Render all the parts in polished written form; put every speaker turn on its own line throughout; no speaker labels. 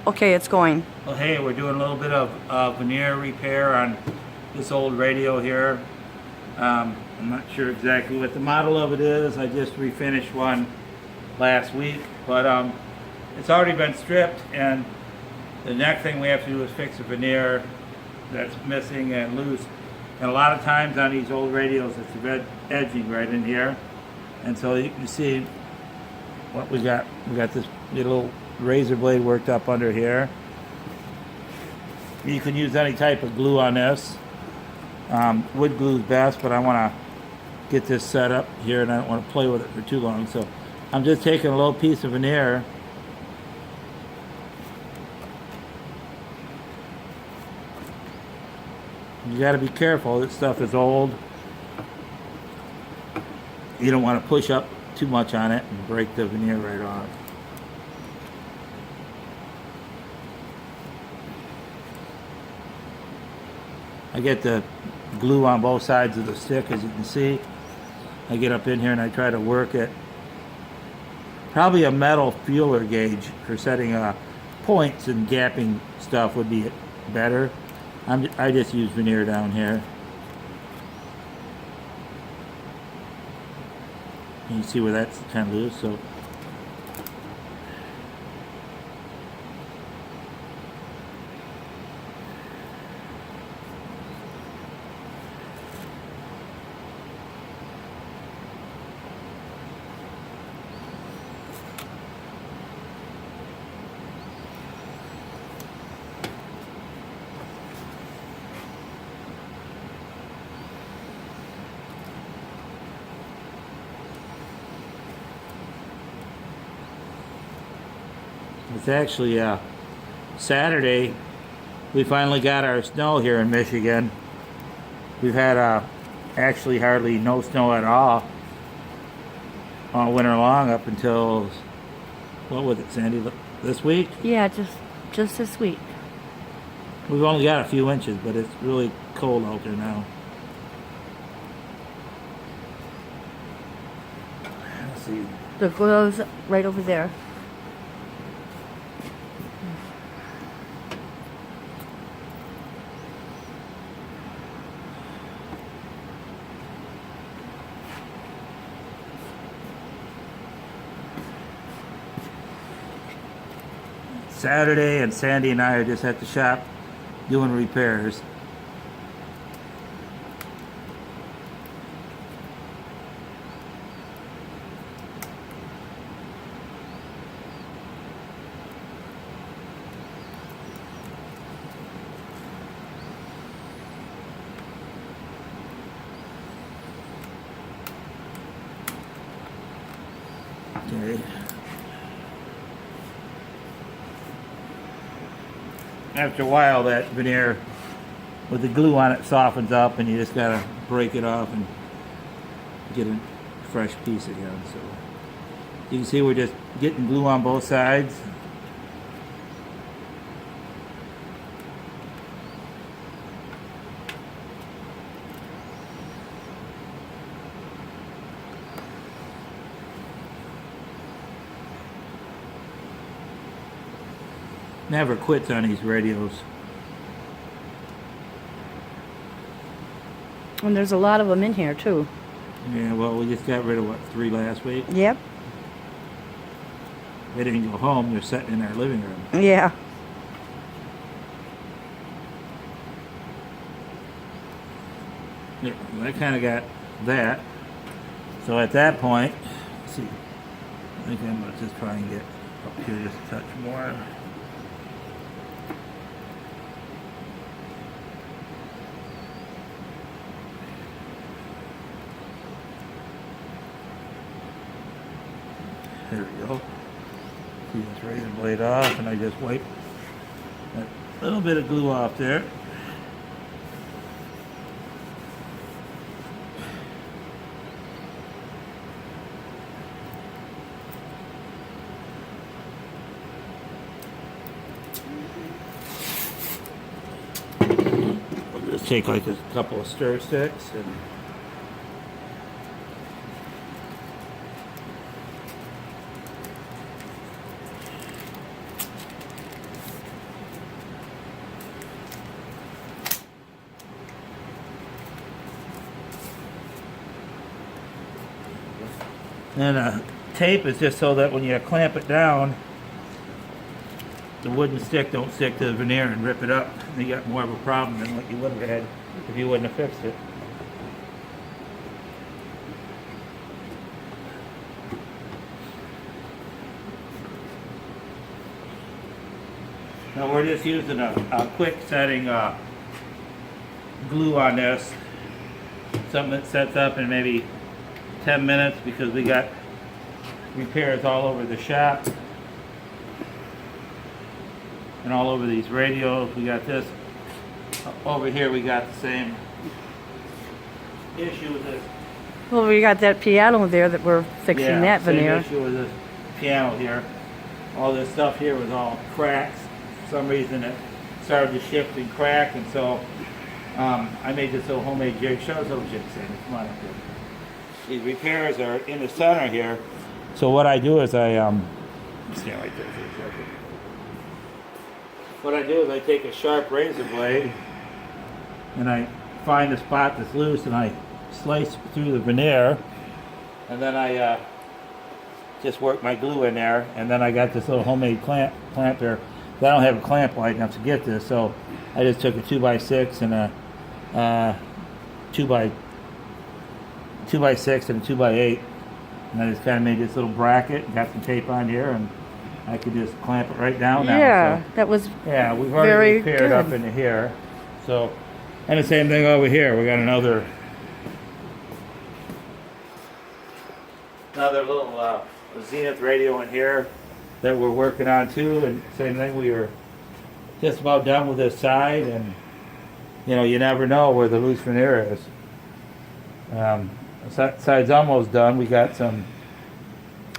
Okay, it's going.
Well, hey, we're doing a little bit of veneer repair on this old radio here. I'm not sure exactly what the model of it is. I just refinished one last week, but it's already been stripped, and the next thing we have to do is fix the veneer that's missing and loose. And a lot of times on these old radios, it's red edging right in here. And so you can see what we got. We got this little razor blade worked up under here. You can use any type of glue on this. Wood glue is best, but I want to get this set up here and I don't want to play with it for too long. So I'm just taking a little piece of veneer. You got to be careful. This stuff is old. You don't want to push up too much on it and break the veneer right off. I get the glue on both sides of the stick, as you can see. I get up in here and I try to work it. Probably a metal feeler gauge for setting points and gapping stuff would be better. I just use veneer down here. You see where that's kind of loose, so it's actually Saturday. We finally got our snow here in Michigan. We've had actually hardly no snow at all winter long up until, what was it, Sandy? This week?
Yeah, just this week.
We've only got a few inches, but it's really cold out there now. Let's see.
The glue's right over there.
Saturday, and Sandy and I are just at the shop doing repairs. Okay. After a while, that veneer with the glue on it softens up, and you just gotta break it off and get a fresh piece again. So you can see we're just getting glue on both sides. Never quits on these radios.
And there's a lot of them in here too.
Yeah, well, we just got rid of, what, 3 last week?
Yep.
They didn't go home, they're sitting in our living room.
Yeah.
Yeah, I kind of got that. So at that point, let's see, I think I'm going to just try and get up here just a touch more. There we go. See this razor blade off, and I just wipe that little bit of glue off there. I'll just take like a couple of stir sticks and And tape is just so that when you clamp it down, the wooden stick don't stick to the veneer and rip it up. And you got more of a problem than what you would have had if you wouldn't have fixed it. Now we're just using a quick setting glue on this. Something that sets up in maybe 10 minutes because we got repairs all over the shop and all over these radios. We got this over here. We got the same issue with this.
Well, we got that piano there that we're fixing that veneer.
Same issue with this piano here. All this stuff here was all cracks. For some reason it started to shift and crack, and so I made this little homemade jig. Show us little jig, Sandy. Come on up here. These repairs are in the center here. So what I do is I stand right there for a second. What I do is I take a sharp razor blade and I find a spot that's loose and I slice through the veneer, and then I just work my glue in there, and then I got this little homemade clamp there. I don't have a clamp wide enough to get this, so I just took a 2x6 and a 2x6 and a 2x8, and I just kind of made this little bracket, got some tape on here, and I could just clamp it right down now.
Yeah,
So,
that was
yeah, we've already
very
repaired up
good.
into here. So, and the same thing over here. We got another little zenith radio in here that we're working on too, and same thing, we were just about done with this side, and you know, you never know where the loose veneer is. Side's almost done. We got some.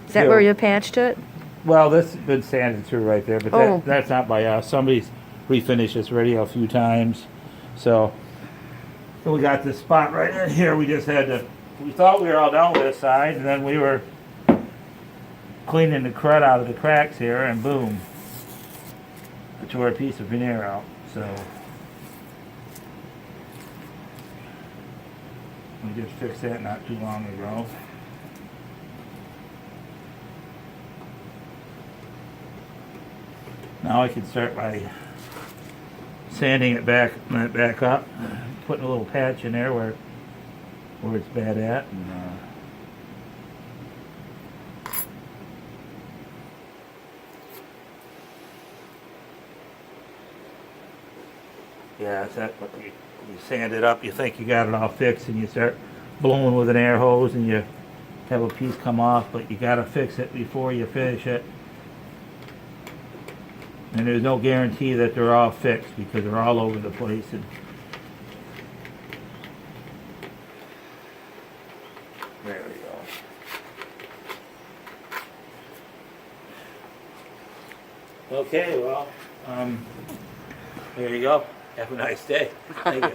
Is that where you patched it?
Well, this has been sanded through right there, but
Oh.
that's not by us. Somebody's refinished this radio a few times, so we got this spot right in here. We just had to. We thought we were all done with this side, and then we were cleaning the crud out of the cracks here, and boom, I tore a piece of veneer out. So we just fixed that not too long ago. Now I can start by sanding it back up, putting a little patch in there where it's bad at, and yeah, it's that. You sand it up, you think you got it all fixed, and you start blowing with an air hose, and you have a piece come off, but you got to fix it before you finish it. And there's no guarantee that they're all fixed because they're all over the place. And there we go. Okay, well, there you go. Have a nice day. Thank you.